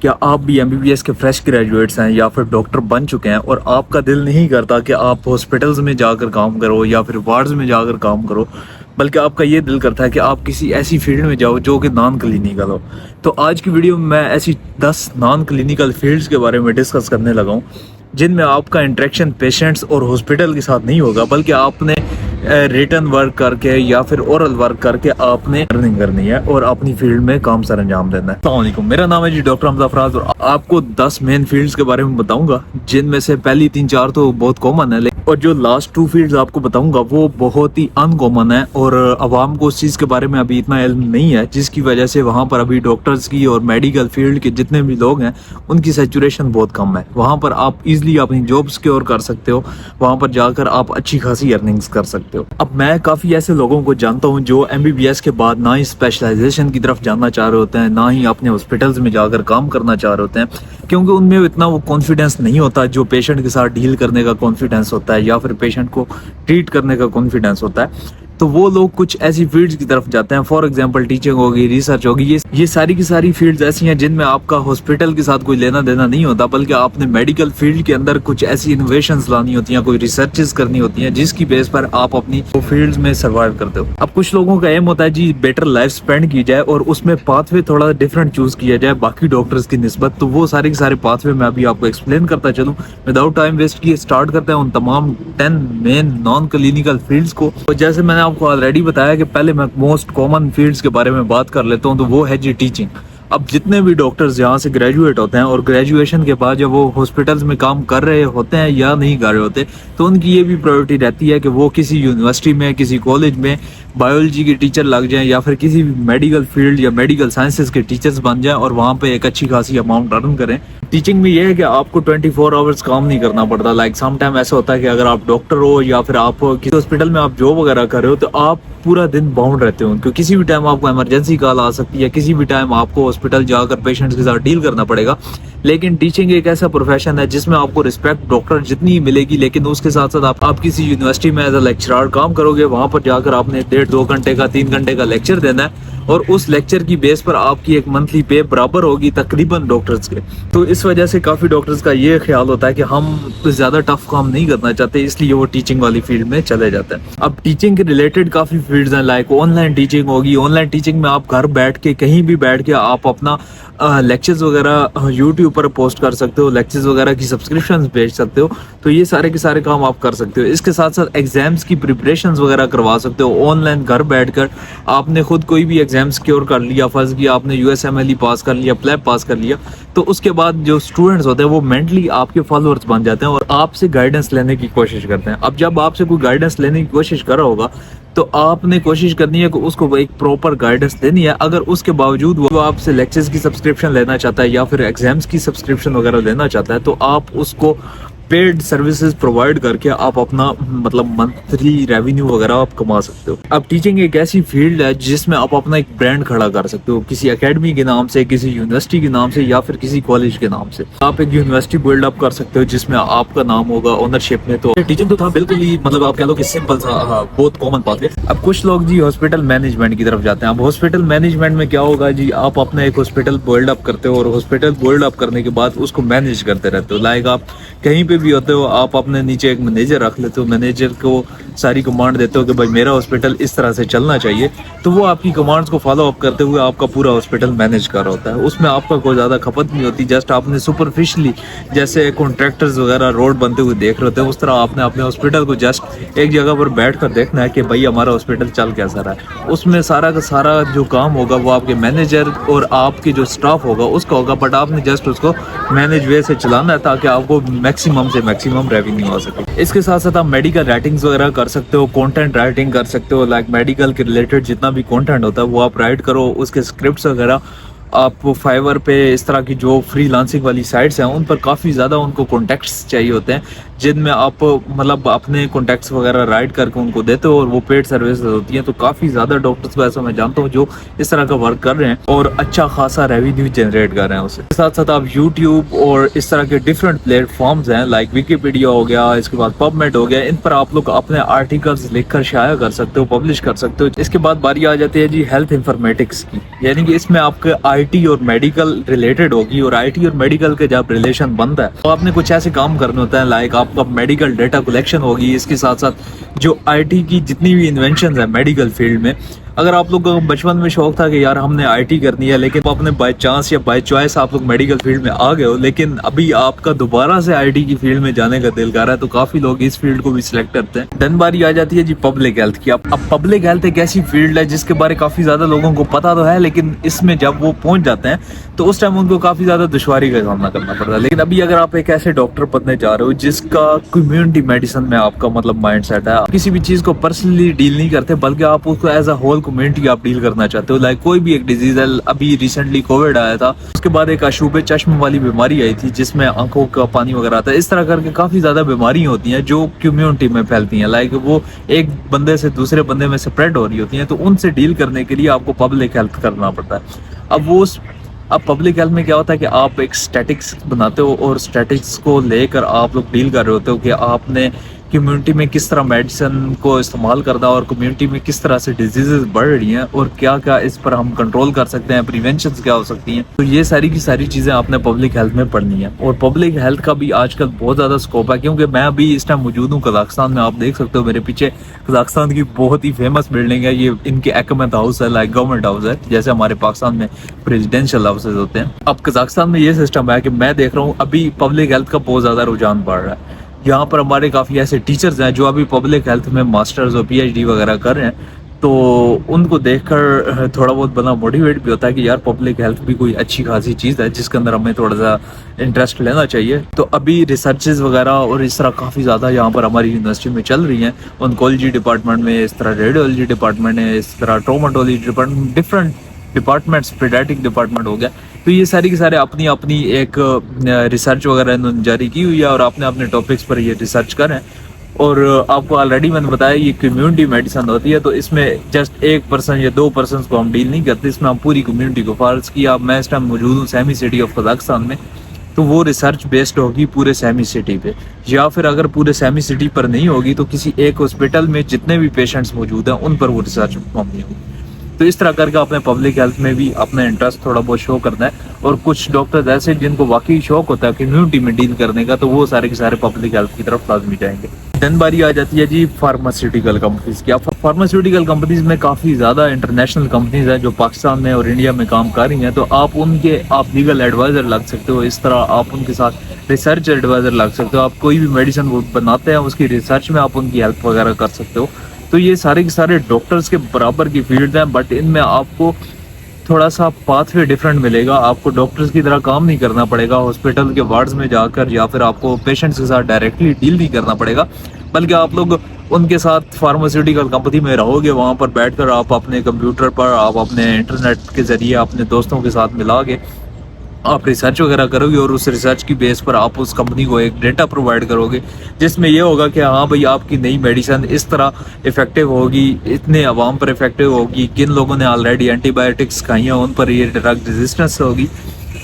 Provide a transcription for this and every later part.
کیا آپ بھی MBBS کے فریش گریجویٹس ہیں یا پھر ڈاکٹر بن چکے ہیں اور آپ کا دل نہیں کرتا کہ آپ ہاسپٹلز میں جا کر کام کرو یا پھر وارڈز میں جا کر کام کرو، بلکہ آپ کا یہ دل کرتا ہے کہ آپ کسی ایسی فیلڈ میں جاؤ جو کہ نان کلینیکل ہو؟ تو آج کی ویڈیو میں ایسی 10 نان کلینیکل فیلڈز کے بارے میں ڈسکس کرنے لگا ہوں جن میں آپ کا انٹریکشن پیشنٹس اور ہاسپٹل کے ساتھ نہیں ہوگا، بلکہ آپ نے ریٹن ورک کر کے یا پھر اورل ورک کر کے آپ نے ارننگ کرنی ہے اور اپنی فیلڈ میں کام سر انجام دینا ہے۔ السلام علیکم، میرا نام ہے جی ڈاکٹر حمزہ فراز، اور آپ کو 10 مین فیلڈز کے بارے میں بتاؤں گا جن میں سے پہلی 3-4 تو بہت کامن ہے، اور جو لاسٹ 2 فیلڈز آپ کو بتاؤں گا وہ بہت ہی ان کامن ہے اور عوام کو اس چیز کے بارے میں ابھی اتنا علم نہیں ہے، جس کی وجہ سے وہاں پر ابھی ڈاکٹرز کی اور میڈیکل فیلڈ کے جتنے بھی لوگ ہیں ان کی سیچوریشن بہت کم ہے۔ وہاں پر آپ ایزلی اپنی جاب سیکیور کر سکتے ہو، وہاں پر جا کر آپ اچھی خاصی ارننگز کر سکتے ہو۔ اب میں کافی ایسے لوگوں کو جانتا ہوں جو MBBS کے بعد نہ ہی اسپیشلائزیشن کی طرف جانا چاہ رہے ہوتے ہیں، نہ ہی اپنے ہاسپٹلز میں جا کر کام کرنا چاہ رہے ہوتے ہیں، کیونکہ ان میں اتنا وہ کانفیڈنس نہیں ہوتا جو پیشنٹ کے ساتھ ڈیل کرنے کا کانفیڈنس ہوتا ہے یا پھر پیشنٹ کو ٹریٹ کرنے کا کانفیڈنس ہوتا ہے۔ تو وہ لوگ کچھ ایسی فیلڈز کی طرف جاتے ہیں، فار ایگزامپل ٹیچنگ ہوگی، ریسرچ ہوگی، یہ ساری کی ساری فیلڈز ایسی ہیں جن میں آپ کا ہاسپٹل کے ساتھ کوئی لینا دینا نہیں ہوتا، بلکہ آپ نے میڈیکل فیلڈ کے اندر کچھ ایسی انوویشنز لانی ہوتی ہیں، کوئی ریسرچز کرنی ہوتی ہیں جس کی بیس پر آپ اپنی فیلڈز میں سروائیو کرتے ہو۔ اب کچھ لوگوں کا ایم ہوتا ہے جی بیٹر لائف سپینڈ کی جائے اور اس میں پاتھ وے تھوڑا ڈفرنٹ چوز کیا جائے باقی ڈاکٹرز کی نسبت، تو وہ سارے کے سارے پاتھ وے میں ابھی آپ کو ایکسپلین کرتا چلوں۔ وداؤٹ ٹائم ویسٹ کیے اسٹارٹ کرتے ہیں ان تمام 10 مین نان کلینیکل فیلڈز کو۔ جیسے میں نے آپ کو آلریڈی بتایا کہ پہلے میں موسٹ کامن فیلڈز کے بارے میں بات کر لیتا ہوں، تو وہ ہے جی ٹیچنگ۔ اب جتنے بھی ڈاکٹرز یہاں سے گریجویٹ ہوتے ہیں اور گریجویشن کے بعد جب وہ ہاسپٹلز میں کام کر رہے ہوتے ہیں یا نہیں کر رہے ہوتے، تو ان کی یہ بھی پرائیورٹی رہتی ہے کہ وہ کسی یونیورسٹی میں، کسی کالج میں بایولوجی کے ٹیچر لگ جائیں یا پھر کسی بھی میڈیکل فیلڈ یا میڈیکل سائنسز کے ٹیچرز بن جائیں اور وہاں پہ ایک اچھی خاصی اماؤنٹ ارن کریں۔ ٹیچنگ میں یہ ہے کہ آپ کو 24 آورز کام نہیں کرنا پڑتا، لائک سم ٹائم ایسا ہوتا ہے کہ اگر آپ ڈاکٹر ہو یا پھر آپ کسی ہاسپٹل میں آپ جاب وغیرہ کر رہے ہو تو آپ پورا دن باؤنڈ رہتے ہو، کیونکہ کسی بھی ٹائم آپ کو ایمرجنسی کال آ سکتی ہے، کسی بھی ٹائم آپ کو ہاسپٹل جا کر پیشنٹس کے ساتھ ڈیل کرنا پڑے گا۔ لیکن ٹیچنگ ایک ایسا پروفیشن ہے جس میں آپ کو رسپیکٹ ڈاکٹر جتنی ملے گی، لیکن اس کے ساتھ ساتھ آپ کسی یونیورسٹی میں ایز اے لیکچرار کام کرو گے، وہاں پر جا کر آپ نے 1.5-2 گھنٹے کا 3 گھنٹے کا لیکچر دینا ہے، اور اس لیکچر کی بیس پر آپ کی ایک منتھلی پے برابر ہوگی تقریباً ڈاکٹرز کے۔ تو اس وجہ سے کافی ڈاکٹرز کا یہ خیال ہوتا ہے کہ ہم زیادہ ٹف کام نہیں کرنا چاہتے، اس لیے وہ ٹیچنگ والی فیلڈ میں چلے جاتے ہیں۔ اب ٹیچنگ کے ریلیٹڈ کافی فیلڈز ہیں، لائک آن لائن ٹیچنگ ہوگی۔ آن لائن ٹیچنگ میں آپ گھر بیٹھ کے کہیں بھی بیٹھ کے آپ اپنا لیکچرز وغیرہ یوٹیوب پر پوسٹ کر سکتے ہو، لیکچرز وغیرہ کی سبسکرپشنز بیچ سکتے ہو، تو یہ سارے کے سارے کام آپ کر سکتے ہو۔ اس کے ساتھ ساتھ ایگزامز کی پریپریشنز وغیرہ کروا سکتے ہو آن لائن گھر بیٹھ کر۔ آپ نے خود کوئی بھی ایگزام سیکیور کر لیا، فرض کیا آپ نے USMLE پاس کر لیا، پلیب پاس کر لیا، تو اس کے بعد جو اسٹوڈنٹس ہوتے ہیں وہ مینٹلی آپ کے فالوورز بن جاتے ہیں اور آپ سے گائیڈنس لینے کی کوشش کرتے ہیں۔ اب جب آپ سے کوئی گائیڈنس لینے کی کوشش کر رہا ہوگا تو آپ نے کوشش کرنی ہے کہ اس کو ایک پراپر گائیڈنس دینی ہے۔ اگر اس کے باوجود وہ آپ سے لیکچرز کی سبسکرپشن لینا چاہتا ہے یا پھر ایگزامز کی سبسکرپشن وغیرہ لینا چاہتا ہے، تو آپ اس کو پیڈ سروسز پرووائڈ کر کے آپ اپنا منتھلی ریونیو وغیرہ آپ کما سکتے ہو۔ اب ٹیچنگ ایک ایسی فیلڈ ہے جس میں آپ اپنا ایک برانڈ کھڑا کر سکتے ہو، کسی اکیڈمی کے نام سے، کسی یونیورسٹی کے نام سے یا پھر کسی کالج کے نام سے۔ آپ ایک یونیورسٹی بلڈ اپ کر سکتے ہو جس میں آپ کا نام ہوگا اونرشپ میں۔ تو ٹیچنگ تو تھا بالکل ہی آپ کہہ لو کہ سمپل تھا، بہت کامن بات ہے۔ اب کچھ لوگ جی ہاسپٹل مینجمنٹ کی طرف جاتے ہیں۔ اب ہاسپٹل مینجمنٹ میں کیا ہوگا جی، آپ اپنا ایک ہاسپٹل بلڈ اپ کرتے ہو اور ہاسپٹل بلڈ اپ کرنے کے بعد اس کو مینیج کرتے رہتے ہو، لائک آپ کہیں پہ بھی ہوتے ہو، آپ اپنے نیچے ایک مینیجر رکھ لیتے ہو، مینیجر کو ساری کمانڈ دیتے ہو کہ بھائی میرا ہاسپٹل اس طرح سے چلنا چاہیے، تو وہ آپ کی کمانڈز کو فالو اپ کرتے ہوئے آپ کا پورا ہاسپٹل مینیج کر رہا ہوتا ہے۔ اس میں آپ کا کوئی زیادہ کھپت نہیں ہوتی، جسٹ آپ نے سپرفیشلی جیسے کانٹریکٹرز وغیرہ روڈ بنتے ہوئے دیکھ رہے ہوتے ہیں، اس طرح آپ نے اپنے ہاسپٹل کو جسٹ ایک جگہ پر بیٹھ کر دیکھنا ہے کہ بھائی ہمارا ہاسپٹل چل کیسا رہا ہے۔ اس میں سارا کا سارا جو کام ہوگا وہ آپ کے مینیجر اور آپ کے جو اسٹاف ہوگا اس کا ہوگا، بٹ آپ نے جسٹ اس کو مینیج وے سے چلانا ہے تاکہ آپ کو میکسیمم سے میکسیمم ریونیو ہو سکے۔ اس کے ساتھ ساتھ آپ میڈیکل رائٹنگز وغیرہ کر سکتے ہو، کانٹینٹ رائٹنگ کر سکتے ہو، لائک میڈیکل کے ریلیٹڈ جتنا بھی کانٹینٹ ہوتا ہے وہ آپ رائٹ کرو، اس کے اسکرپٹس وغیرہ آپ فائیور پہ، اس طرح کی جو فری لانسنگ والی سائٹس ہیں ان پر کافی زیادہ ان کو کانٹیکٹس چاہیے ہوتے ہیں جن میں آپ اپنے کانٹیکٹس وغیرہ رائٹ کر کے ان کو دیتے ہو اور وہ پیڈ سروسز ہوتی ہیں۔ تو کافی زیادہ ڈاکٹرس ایسا میں جانتا ہوں جو اس طرح کا ورک کر رہے ہیں اور اچھا خاصا ریونیو جنریٹ کر رہے ہیں اس کے ساتھ ساتھ آپ یوٹیوب اور اس طرح کے ڈفرینٹ پلیٹ فارمز ہیں، لائک ویکیپیڈیا ہو گیا، اس کے بعد پب میڈ ہو گیا، ان پر آپ لوگ اپنے آرٹیکلز لکھ کر شائع کر سکتے ہو، پبلش کر سکتے ہو۔ اس کے بعد باری آ جاتی ہے جی ہیلتھ انفارمیٹکس کی، یعنی کہ اس میں آپ کے آئی ٹی اور میڈیکل ریلیٹڈ ہوگی, اور آئی ٹی اور میڈیکل کے جب ریلیشن بنتا ہے تو آپ نے کچھ ایسے کام کرنے ہوتے ہیں, لائک آپ کا میڈیکل ڈیٹا کلیکشن ہوگی, اس کے ساتھ ساتھ جو آئی ٹی کی جتنی بھی انوینشنز ہیں میڈیکل فیلڈ میں. اگر آپ لوگ کو بچپن میں شوق تھا کہ یار ہم نے آئی ٹی کرنی ہے, لیکن آپ نے بائی چانس یا بائی چوائس آپ لوگ میڈیکل فیلڈ میں آ گئے ہو, لیکن ابھی آپ کا دوبارہ سے آئی ٹی کی فیلڈ میں جانے کا دل کر رہا ہے, تو کافی لوگ اس فیلڈ کو بھی سلیکٹ کرتے ہیں. دن باری آ جاتی ہے جی پبلک ہیلتھ کی. اب پبلک ہیلتھ ایک ایسی فیلڈ ہے جس کے بارے کافی زیادہ لوگوں کو پتا تو ہے, لیکن اس میں جب وہ پہنچ جاتے ہیں تو اس ٹائم ان کو کافی زیادہ دشواری کا سامنا کرنا پڑتا ہے. لیکن ابھی اگر آپ ایک ایسے ڈاکٹر بننے جا رہے ہو جس کا کمیونٹی میڈیسن میں آپ کا مطلب مائنڈ سیٹ ہے, آپ کسی بھی چیز کو پرسنلی ڈیل نہیں کرتے بلکہ آپ اس کو ایز اے ہول کمیونٹی آپ ڈیل کرنا چاہتے ہو. لائک کوئی بھی ایک ڈیزیز ہے, ابھی ریسنٹلی کووڈ آیا تھا, اس کے بعد ایک اشوب چشم والی بیماری آئی تھی جس میں آنکھوں کا پانی وغیرہ آتا ہے. اس طرح کر کے کافی زیادہ بیماریاں ہوتی ہیں جو کمیونٹی میں پھیلتی ہیں, لائک وہ ایک بندے سے دوسرے بندے میں اسپریڈ ہو رہی ہوتی ہیں, تو ان سے ڈیل کرنے کے لیے آپ کو پبلک ہیلتھ کرنا پڑتا ہے. اب پبلک ہیلتھ میں کیا ہوتا ہے کہ آپ ایک اسٹیٹکس بناتے ہو, اور اسٹیٹکس کو لے کر آپ لوگ ڈیل کر رہے ہوتے ہو کہ آپ نے کمیونٹی میں کس طرح میڈیسن کو استعمال کرنا, اور کمیونٹی میں کس طرح سے ڈیزیزز بڑھ رہی ہیں, اور کیا کیا اس پر ہم کنٹرول کر سکتے ہیں, پریونشنز کیا ہو سکتی ہیں. تو یہ ساری کی ساری چیزیں آپ نے پبلک ہیلتھ میں پڑھنی ہے. اور پبلک ہیلتھ کا بھی آج کل بہت زیادہ اسکوپ ہے, کیونکہ میں ابھی اس ٹائم موجود ہوں قزاقستان میں. آپ دیکھ سکتے ہو میرے پیچھے قزاقستان کی بہت ہی فیمس بلڈنگ ہے, یہ ان کے حکومت ہاؤس ہے, لائک گورنمنٹ ہاؤس ہے, جیسے ہمارے پاکستان میں پریزیڈینشل ہاؤسز ہوتے ہیں. اب قزاقستان میں یہ سسٹم ہے کہ میں دیکھ رہا ہوں ابھی پبلک ہیلتھ کا بہت زیادہ رجحان بڑھ رہا ہے. یہاں پر ہمارے کافی ایسے ٹیچرز ہیں جو ابھی پبلک ہیلتھ میں ماسٹرز اور پی ایچ ڈی وغیرہ کر رہے ہیں, تو ان کو دیکھ کر تھوڑا بہت بنا موٹیویٹ بھی ہوتا ہے کہ یار پبلک ہیلتھ بھی کوئی اچھی خاصی چیز ہے جس کے اندر ہمیں تھوڑا سا انٹرسٹ لینا چاہیے. تو ابھی ریسرچز وغیرہ اور اس طرح کافی زیادہ یہاں پر ہماری یونیورسٹی میں چل رہی ہیں, انکولوجی ڈپارٹمنٹ میں, اس طرح ریڈیولوجی ڈپارٹمنٹ ہے, اس طرح traumatology department, different departments, paediatric department ہو گیا. تو یہ ساری کے سارے اپنی اپنی ایک ریسرچ وغیرہ انہوں نے جاری کی ہوئی ہے, اور اپنے اپنے ٹاپکس پر یہ ریسرچ کریں. اور آپ کو آلریڈی میں نے بتایا یہ کمیونٹی میڈیسن ہوتی ہے, تو اس میں جسٹ 1% یا 2% کو ہم ڈیل نہیں کرتے, اس میں ہم پوری کمیونٹی کو. فرض کیا میں اس ٹائم موجود ہوں سیمی سٹی آف قزاقستان میں, تو وہ ریسرچ بیسڈ ہوگی پورے سیمی سٹی پہ, یا پھر اگر پورے سیمی سٹی پر نہیں ہوگی تو کسی ایک ہاسپٹل میں جتنے بھی پیشنٹس موجود ہیں ان پر وہ ریسرچ مبنی ہوگی. تو اس طرح کر کے اپنے پبلک ہیلتھ میں بھی اپنا انٹرسٹ تھوڑا بہت شو کرنا ہے. اور کچھ ڈاکٹرز ایسے جن کو واقعی شوق ہوتا ہے کمیونٹی میں ڈیل کرنے کا, تو وہ سارے کے سارے پبلک ہیلتھ کی طرف لازمی جائیں گے. دن باری آ جاتی ہے جی فارماسیوٹیکل کمپنیز کی. فارماسیوٹیکل کمپنیز میں کافی زیادہ انٹرنیشنل کمپنیز ہیں جو پاکستان میں اور انڈیا میں کام کر رہی ہیں, تو آپ لیگل ایڈوائزر لگ سکتے ہو. اس طرح آپ ان کے ساتھ ریسرچ ایڈوائزر لگ سکتے ہو. آپ کوئی بھی میڈیسن وہ بناتے ہیں اس کی ریسرچ میں آپ ان کی ہیلپ وغیرہ کر سکتے ہو. تو یہ سارے کے سارے ڈاکٹرز کے برابر کی فیلڈ ہیں, بٹ ان میں آپ کو تھوڑا سا پاتھ وے ڈفرینٹ ملے گا. آپ کو ڈاکٹرز کی طرح کام نہیں کرنا پڑے گا ہاسپٹل کے وارڈز میں جا کر, یا پھر آپ کو پیشنٹس کے ساتھ ڈائریکٹلی ڈیل نہیں کرنا پڑے گا, بلکہ آپ لوگ ان کے ساتھ فارماسیوٹیکل کمپنی میں رہو گے. وہاں پر بیٹھ کر آپ اپنے کمپیوٹر پر, آپ اپنے انٹرنیٹ کے ذریعے اپنے دوستوں کے ساتھ ملا کے آپ ریسرچ وغیرہ کرو گے, اور اس ریسرچ کی بیس پر آپ اس کمپنی کو ایک ڈیٹا پرووائڈ کرو گے جس میں یہ ہوگا کہ ہاں بھائی آپ کی نئی میڈیسن اس طرح افیکٹو ہوگی, اتنے عوام پر افیکٹو ہوگی, کن لوگوں نے آلریڈی اینٹی بایوٹکس کھائی ہیں ان پر یہ ڈرگ ریزسٹنس ہوگی.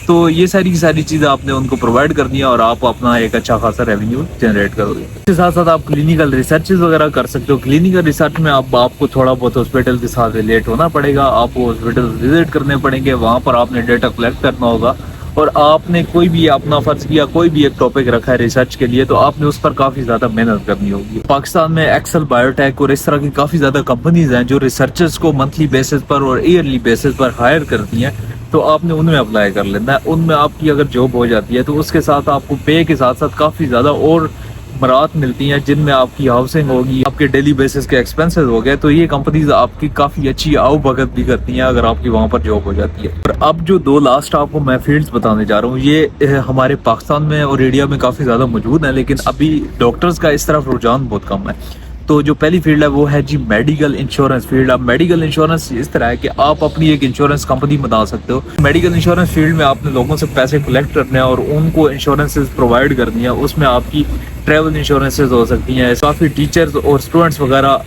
تو یہ ساری کی ساری چیزیں آپ نے ان کو پرووائڈ کرنی ہے, اور آپ اپنا ایک اچھا خاصا ریونیو جنریٹ کرو گے. اس کے ساتھ ساتھ آپ کلینکل ریسرچز وغیرہ کر سکتے ہو. کلینکل ریسرچ میں آپ کو تھوڑا بہت ہاسپٹل کے ساتھ ریلیٹ ہونا پڑے گا, آپ کو ہاسپٹل وزٹ کرنے پڑیں گے, وہاں پر آپ نے ڈیٹا کلیکٹ کرنا ہوگا, اور آپ نے کوئی بھی اپنا فرض کیا کوئی بھی ایک ٹاپک رکھا ہے ریسرچ کے لیے, تو آپ نے اس پر کافی زیادہ محنت کرنی ہوگی. پاکستان میں ایکسل بایوٹیک اور اس طرح کی کافی زیادہ کمپنیز ہیں جو ریسرچرز کو منتھلی بیسس پر اور ایئرلی بیسس پر ہائر کرتی ہیں, تو آپ نے ان میں اپلائی کر لینا ہے. ان میں آپ کی اگر جاب ہو جاتی ہے تو اس کے ساتھ آپ کو پے کے ساتھ ساتھ کافی زیادہ اور مرات ملتی ہیں, جن میں آپ کی ہاؤسنگ ہوگی, آپ کے ڈیلی بیسس کے ایکسپینسز ہو گئے. تو یہ کمپنیز آپ کی کافی اچھی آؤ بھگت بھی کرتی ہیں اگر آپ کی وہاں پر جاب ہو جاتی ہے. اور اب جو 2 لاسٹ آپ کو میں فیلڈز بتانے جا رہا ہوں, یہ ہمارے پاکستان میں اور انڈیا میں کافی زیادہ موجود ہیں, لیکن ابھی ڈاکٹرز کا اس طرف رجحان بہت کم ہے. تو جو پہلی فیلڈ ہے وہ ہے جی میڈیکل انشورنس فیلڈ. اب میڈیکل انشورنس اس طرح ہے کہ آپ اپنی ایک انشورنس کمپنی بنا سکتے ہو. میڈیکل انشورنس فیلڈ میں آپ نے لوگوں سے پیسے کلیکٹ کرنے ہیں اور ان کو انشورنسز پرووائڈ کرنی ہے. اس میں آپ کی ٹریول انشورنسز ہو سکتی ہیں. کافی ٹیچرز اور اسٹوڈنٹس وغیرہ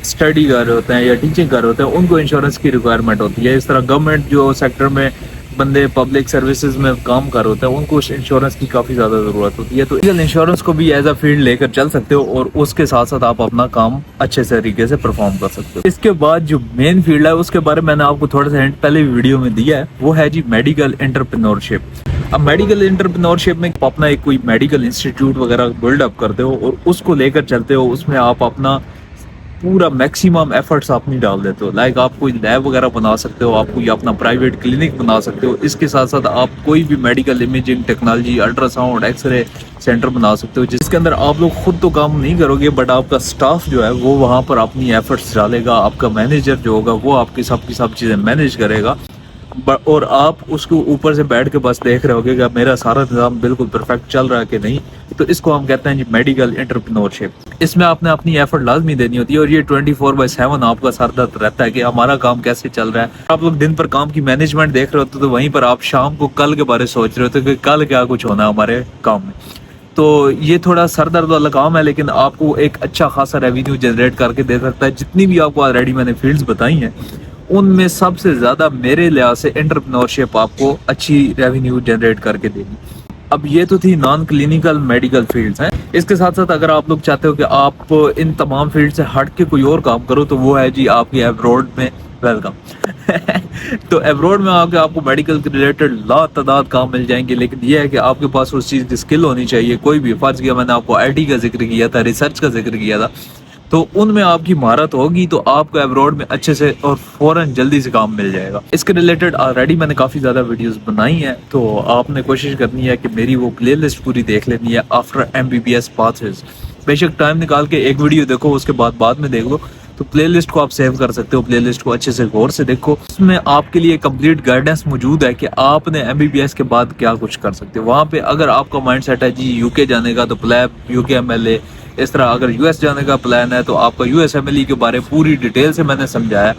اسٹڈی کر رہے ہوتے ہیں یا ٹیچنگ کر رہے ہوتے ہیں, ان کو انشورنس کی ریکوائرمنٹ ہوتی ہے. اس طرح گورنمنٹ جو سیکٹر میں بندے پبلک سروسز میں کام کر ہوتے ہیں ان کو انشورنس کی کافی زیادہ ضرورت ہوتی ہے، تو انشورنس کو بھی ایز اے فیلڈ لے کر چل سکتے ہو اور اس کے ساتھ ساتھ آپ اپنا کام اچھے طریقے سے پرفارم کر سکتے ہو۔ اس کے بعد جو مین فیلڈ ہے اس کے بارے میں نے آپ کو تھوڑا سا ہنٹ پہلے ویڈیو میں دیا ہے، وہ ہے جی میڈیکل انٹرپرینورشپ۔ اب میڈیکل انٹرپرینورشپ میں اپنا ایک کوئی میڈیکل انسٹیٹیوٹ وغیرہ بلڈ اپ کرتے ہو اور اس کو لے کر چلتے ہو، اس میں آپ اپنا پورا میکسیمم ایفرٹس آپ نہیں ڈال دیتے ہو۔ لائک آپ کوئی لیب وغیرہ بنا سکتے ہو، آپ کوئی اپنا پرائیویٹ کلینک بنا سکتے ہو، اس کے ساتھ ساتھ آپ کوئی بھی medical imaging technology, ultrasound, X ray centre بنا سکتے ہو، جس کے اندر آپ لوگ خود تو کام نہیں کرو گے بٹ آپ کا سٹاف جو ہے وہ وہاں پر اپنی ایفرٹس ڈالے گا، آپ کا مینیجر جو ہوگا وہ آپ کی سب چیزیں مینیج کرے گا، اور آپ اس کو اوپر سے بیٹھ کے بس دیکھ رہے ہوگے کہ میرا سارا نظام بالکل پرفیکٹ چل رہا ہے کہ نہیں۔ تو اس کو ہم کہتے ہیں جی میڈیکل انٹرپرینورشپ۔ اس میں آپ نے اپنی ایفرٹ لازمی دینی ہوتی ہے اور یہ 24/7 آپ کا سر درد رہتا ہے کہ ہمارا کام کیسے چل رہا ہے۔ آپ لوگ دن پر کام کی مینجمنٹ دیکھ رہے ہوتے تو وہیں پر آپ شام کو کل کے بارے سوچ رہے ہوتے کہ کل کیا کچھ ہونا ہے ہمارے کام میں۔ تو یہ تھوڑا سر درد والا کام ہے لیکن آپ کو ایک اچھا خاصا ریونیو جنریٹ کر کے دے سکتا ہے۔ جتنی بھی آپ کو آلریڈی میں نے فیلڈز بتائی ہیں ان میں سب سے زیادہ میرے لحاظ سے انٹرپرینورشپ آپ کو اچھی ریونیو جنریٹ کر کے دے گی۔ اب یہ تو تھی نان کلینیکل میڈیکل فیلڈز ہیں۔ اس کے ساتھ ساتھ اگر آپ لوگ چاہتے ہو کہ آپ ان تمام فیلڈ سے ہٹ کے کوئی اور کام کرو تو وہ ہے جی آپ کے ایبروڈ میں ویلکم۔ تو ایبروڈ میں آ کے آپ کو میڈیکل کے ریلیٹڈ لا تعداد کام مل جائیں گے، لیکن یہ ہے کہ آپ کے پاس اس چیز کی اسکل ہونی چاہیے۔ کوئی بھی فرض کیا میں نے آپ کو آئی ٹی کا ذکر کیا تھا، ریسرچ کا ذکر کیا تھا، تو ان میں آپ کی مہارت ہوگی تو آپ کو ایبروڈ میں اچھے سے اور فوراً جلدی سے کام مل جائے گا۔ اس کے ریلیٹڈ آلریڈی میں نے کافی زیادہ ویڈیوز بنائی ہیں، تو آپ نے کوشش کرنی ہے کہ میری وہ پلے لسٹ پوری دیکھ لینی ہے آفٹر MBBS پاتھویز۔ بے شک ٹائم نکال کے ایک ویڈیو دیکھو، اس کے بعد میں دیکھ لو، تو پلے لسٹ کو آپ سیو کر سکتے ہو۔ پلے لسٹ کو اچھے سے غور سے دیکھو، اس میں آپ کے لیے کمپلیٹ گائیڈنس موجود ہے کہ آپ نے MBBS کے بعد کیا کچھ کر سکتے ہو۔ وہاں پہ اگر آپ کا مائنڈ سیٹ ہے جی UK جانے کا تو پلیب UK MLA، اس طرح اگر US جانے کا پلان ہے تو آپ کا US MLE کے بارے پوری ڈیٹیل سے میں نے سمجھایا۔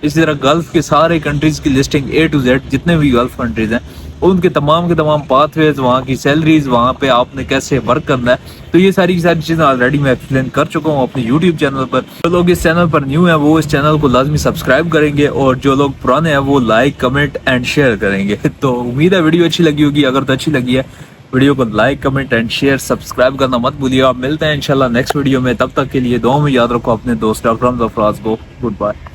اسی طرح گلف کے سارے کنٹریز کی لسٹنگ A to Z، جتنے بھی گلف کنٹریز ہیں ان کے تمام پاتھ ویز، وہاں کی سیلریز، وہاں پہ آپ نے کیسے ورک کرنا ہے، تو یہ ساری چیزیں آلریڈی میں ایکسپلین کر چکا ہوں اپنے YouTube چینل پر۔ جو لوگ اس چینل پر نیو ہیں وہ اس چینل کو لازمی سبسکرائب کریں گے، اور جو لوگ پرانے ہیں وہ لائک، کمنٹ اینڈ شیئر کریں گے۔ تو امید ہے ویڈیو اچھی لگی ہوگی، اگر تو اچھی لگی ہے ویڈیو کو like, comment and share, subscribe کرنا مت بھولیے گا۔ ملتے ہیں انشاءاللہ نیکسٹ ویڈیو میں، تب تک کے لیے دعاؤں میں یاد رکھو اپنے دوست ڈاکٹر حمزہ فراز کو۔ Good bye.